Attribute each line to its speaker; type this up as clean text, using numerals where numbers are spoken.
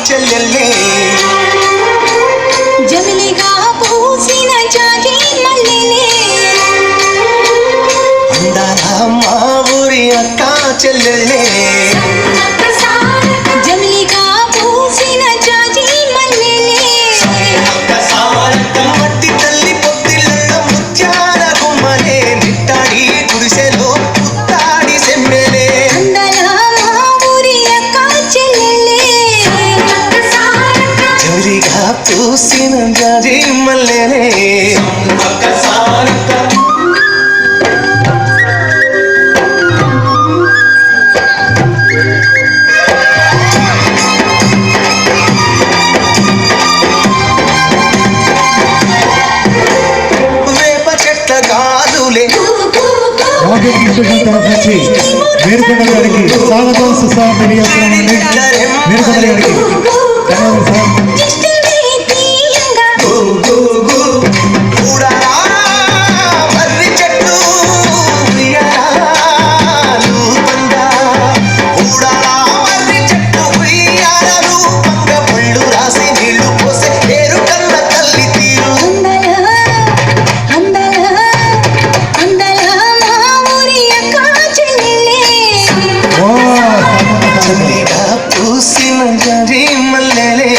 Speaker 1: చెల్లెల్లే
Speaker 2: జమిలిగా పూసిన జాజి మల్లెలే
Speaker 1: అందాల మా ఊరి అక్క చెల్లెల్లే
Speaker 2: జమిలిగా పూసిన జాజి మల్లెలే
Speaker 1: మట్టి తల్లి పొత్తిళ్ళ ముత్యాల గుమ్మలే నిట్టాడి గుడిసెలో పుత్తాడి సెమ్మెలే
Speaker 2: అందాల మా ఊరి అక్క చెల్లెలే
Speaker 1: జమిలిగా పూసిన జాజి మల్లెలే
Speaker 3: మేరుకొండ గారికి స్వాగతం సుస్వాగతం మేరుకొండ గారికి
Speaker 1: పూసిన జాజి మల్లెలే